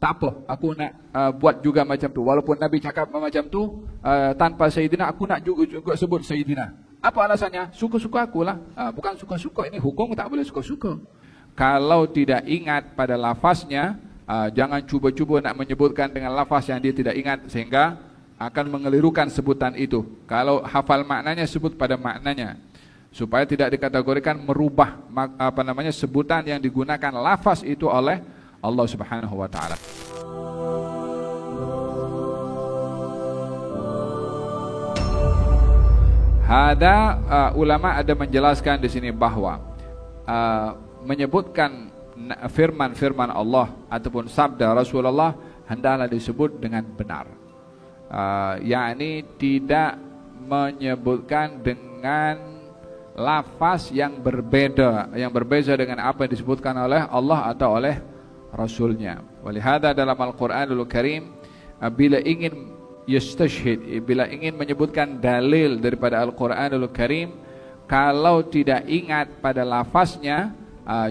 tak apa, aku nak buat juga macam tu. Walaupun Nabi cakap macam tu, tanpa Sayyidina, aku nak juga sebut Sayyidina. Apa alasannya? Suka-suka akulah. Bukan suka-suka, ini hukum tak boleh suka-suka. Kalau tidak ingat pada lafaznya, jangan cuba-cuba nak menyebutkan dengan lafaz yang dia tidak ingat, sehingga akan mengelirukan sebutan itu. Kalau hafal maknanya, sebut pada maknanya, supaya tidak dikategorikan merubah sebutan yang digunakan lafaz itu oleh Allah Subhanahu wa taala. Ulama ada menjelaskan di sini bahwa menyebutkan firman-firman Allah ataupun sabda Rasulullah hendaklah disebut dengan benar. Yakni tidak menyebutkan dengan lafaz yang berbeza dengan apa yang disebutkan oleh Allah atau oleh Rasulnya. Walihada dalam Al-Quranul Karim, bila ingin yastashhid, bila ingin menyebutkan dalil daripada Al-Quranul Karim, kalau tidak ingat pada lafaznya,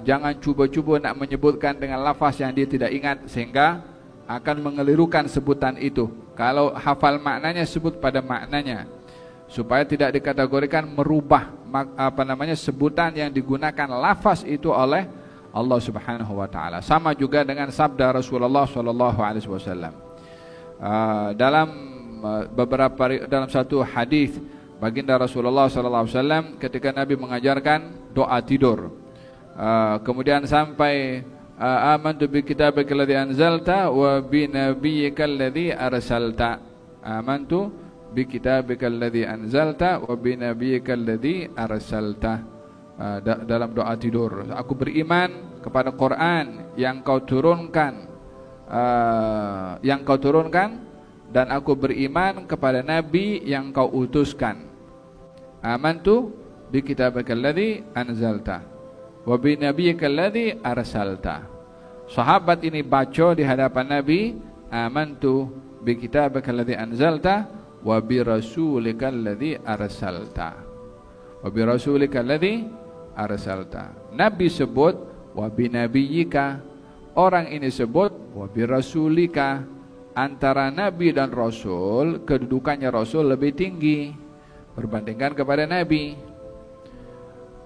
jangan cuba-cuba nak menyebutkan dengan lafaz yang dia tidak ingat, sehingga akan mengelirukan sebutan itu. Kalau hafal maknanya, sebut pada maknanya, supaya tidak dikategorikan merubah sebutan yang digunakan lafaz itu oleh Allah Subhanahu wa taala. Sama juga dengan sabda Rasulullah sallallahu alaihi wasallam. Dalam satu hadis baginda Rasulullah sallallahu alaihi wasallam, ketika Nabi mengajarkan doa tidur, kemudian sampai amantu bi kitabika alladhi anzalta wa bi nabiyyika alladhi arsalta. Amantu bi kitabika alladhi anzalta wa bi nabiyyika alladhi arsalta. Dalam doa tidur, aku beriman kepada Quran yang kau turunkan, dan aku beriman kepada Nabi yang kau utuskan. Amantu bi kitabika alladhi anzalta wa bi nabiyyika alladhi arsalta. Sahabat ini baca di hadapan Nabi, amantu bi kitabika alladhi anzalta wa bi rasulika alladhi arsalta. Wa bi rasulika alladhi arsalta. Nabi sebut wa bi nabiyyika, orang ini sebut wa bi rasulika. Antara Nabi dan Rasul, kedudukannya Rasul lebih tinggi berbandingkan kepada Nabi.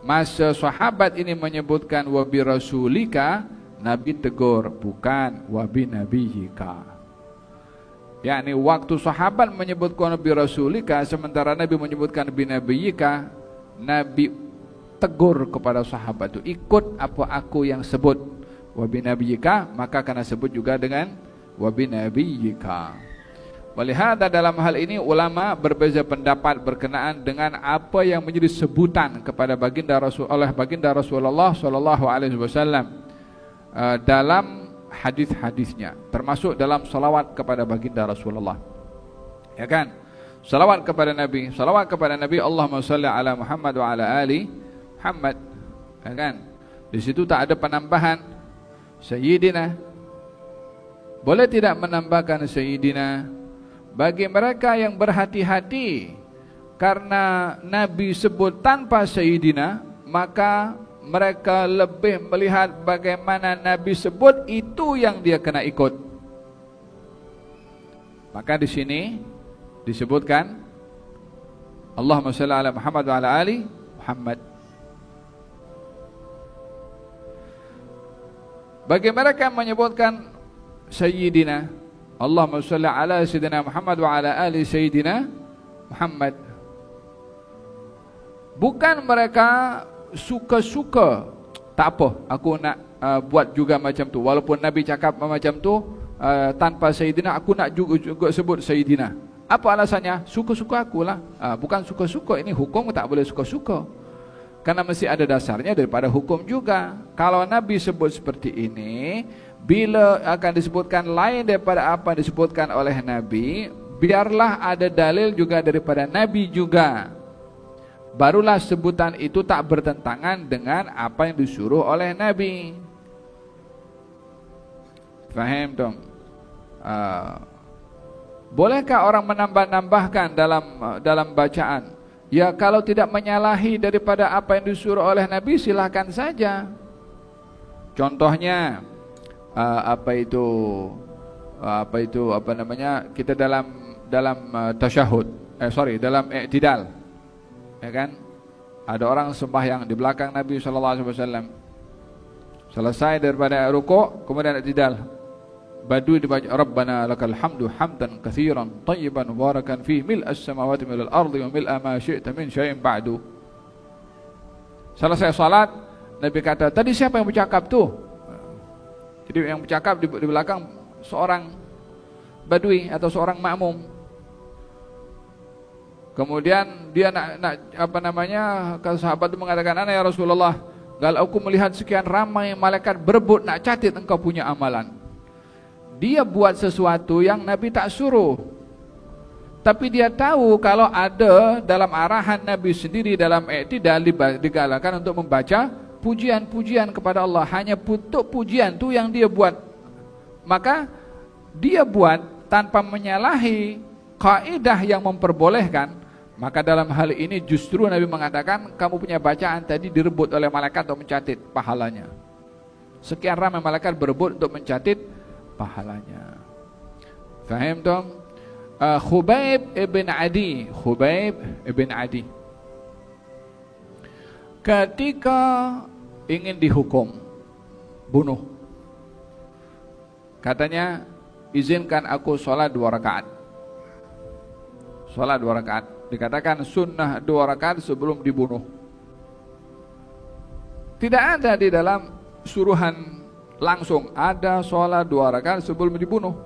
Masa sahabat ini menyebutkan wa bi rasulika, Nabi tegur, bukan wa bi nabiyyika. yakni waktu sahabat menyebutkan bi rasulika, sementara Nabi menyebutkan bi nabiyyika, Nabi tegur kepada sahabat itu, ikut apa aku yang sebut wa bi nabiyyika, maka kena sebut juga dengan wa bi nabiyyika. Walihada dalam hal ini ulama berbeza pendapat berkenaan dengan apa yang menjadi sebutan kepada baginda Rasul oleh baginda Rasulullah sallallahu alaihi wasallam dalam hadis-hadisnya, termasuk dalam salawat kepada baginda Rasulullah. Ya kan? Salawat kepada Nabi, Allahumma salli ala Muhammad wa ala ali Muhammad. Ya kan? Di situ tak ada penambahan Sayyidina. Boleh tidak menambahkan Sayyidina? Bagi mereka yang berhati-hati karena Nabi sebut tanpa Sayyidina, maka mereka lebih melihat bagaimana Nabi sebut itu yang dia kena ikut. Maka di sini disebutkan Allahumma shalli ala Muhammad wa ala ali Muhammad. Bagi mereka yang menyebutkan Sayyidina, Allahumma shalli ala Sayyidina Muhammad wa ala ali Sayyidina Muhammad, bukan mereka suka-suka, tak apa aku nak buat juga macam tu, walaupun Nabi cakap macam tu tanpa Sayyidina, aku nak juga sebut Sayyidina. Apa alasannya? Suka-suka akulah. Bukan suka-suka, ini hukum tak boleh suka-suka, karena mesti ada dasarnya daripada hukum juga. Kalau Nabi sebut seperti ini, bila akan disebutkan lain daripada apa yang disebutkan oleh Nabi, biarlah ada dalil juga daripada Nabi juga, barulah sebutan itu tak bertentangan dengan apa yang disuruh oleh Nabi. Faham dong? Bolehkah orang menambah-nambahkan dalam bacaan? Ya, kalau tidak menyalahi daripada apa yang disuruh oleh Nabi, silakan saja. Contohnya kita dalam tasyahud, dalam i'tidal, ya kan? Ada orang sembahyang di belakang Nabi sallallahu alaihi wasallam. Selesai daripada rukuk, kemudian i'tidal. Badui dibaca Rabbana lakal hamdu hamdan katsiran tayyiban mubarakan fihi mil'as samawati mil'al ardi wa mil'a ma syi'ta min syai'in ba'du. Selesai salat, Nabi kata, "Tadi siapa yang bercakap tuh?" Jadi yang bercakap di belakang seorang badui atau seorang makmum. Kemudian dia kalau sahabat itu mengatakan, "Ana ya Rasulullah, kalau aku melihat sekian ramai malaikat berebut nak catat engkau punya amalan." Dia buat sesuatu yang Nabi tak suruh. Tapi dia tahu kalau ada dalam arahan Nabi sendiri dalam i'tidal digalakan untuk membaca pujian-pujian kepada Allah. Hanya untuk pujian tu yang dia buat. Maka dia buat tanpa menyalahi kaidah yang memperbolehkan. Maka dalam hal ini justru Nabi mengatakan kamu punya bacaan tadi direbut oleh malaikat untuk mencatat pahalanya. Sekian ramai malaikat berebut untuk mencatat pahalanya. Faham dong? Khubayb ibn Adi ketika ingin dihukum bunuh, katanya, izinkan aku sholat 2 rakaat. Sholat 2 rakaat, dikatakan sunnah 2 rakaat sebelum dibunuh. Tidak ada di dalam suruhan langsung ada sholat 2 rakaat sebelum dibunuh.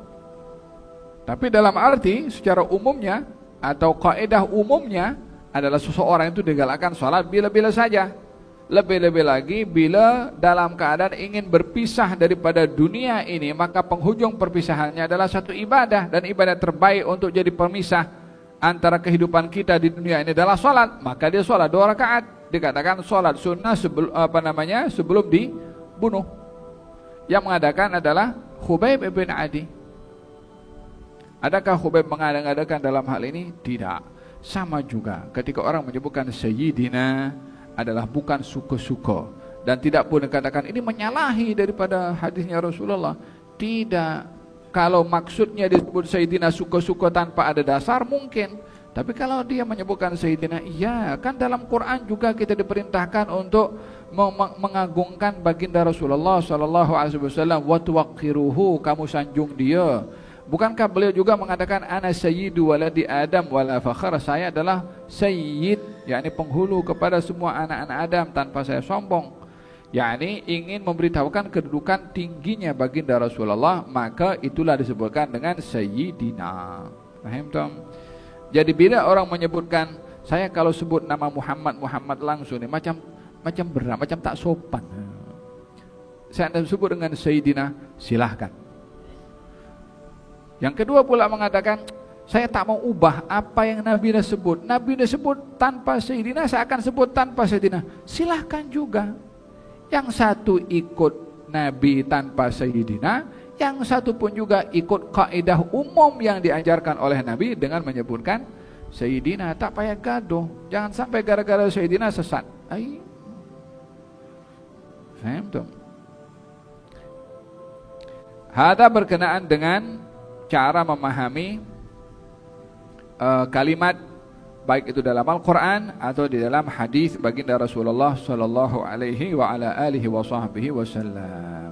Tapi dalam arti secara umumnya atau kaidah umumnya adalah seseorang itu digalakkan sholat bila-bila saja. Lebih-lebih lagi bila dalam keadaan ingin berpisah daripada dunia ini, maka penghujung perpisahannya adalah satu ibadah, dan ibadah terbaik untuk jadi pemisah antara kehidupan kita di dunia ini adalah sholat. Maka dia sholat 2 rakaat, dikatakan sholat sunnah sebelum dibunuh. Yang mengadakan adalah Khubayb ibn Adi. Adakah Khubayb mengadakan dalam hal ini? Tidak. Sama juga ketika orang menyebutkan Sayyidina adalah bukan suka-suka, dan tidak pun dikatakan ini menyalahi daripada hadisnya Rasulullah. Tidak. Kalau maksudnya disebut Sayyidina suka-suka tanpa ada dasar mungkin. Tapi kalau dia menyebutkan Sayyidina, iya, kan dalam Quran juga kita diperintahkan untuk mengagungkan baginda Rasulullah sallallahu alaihi wasallam, wa tuwaqqiruhu, kamu sanjung dia. Bukankah beliau juga mengatakan ana sayyidu waladi Adam wala fakhar, saya adalah sayyid, yakni penghulu kepada semua anak-anak Adam tanpa saya sombong. Yakni ingin memberitahukan kedudukan tingginya baginda Rasulullah, maka itulah disebutkan dengan sayyidina. Paham tak? Jadi bila orang menyebutkan, saya kalau sebut nama Muhammad langsung ni macam berat, macam tak sopan. Saya anda sebut dengan sayyidina, silahkan. Yang kedua pula mengatakan, saya tak mau ubah apa yang Nabi dah sebut. Nabi dah sebut tanpa Sayyidina, saya akan sebut tanpa Sayyidina. Silahkan juga. Yang satu ikut Nabi tanpa Sayyidina, yang satu pun juga ikut kaidah umum yang diajarkan oleh Nabi dengan menyebutkan Sayyidina. Tak payah gaduh. Jangan sampai gara-gara Sayyidina sesat. Faham tak? Hada berkenaan dengan cara memahami kalimat, baik itu dalam Al-Quran atau di dalam hadis baginda Rasulullah sallallahu alaihi wa ala alihi wa sahbihi wasallam.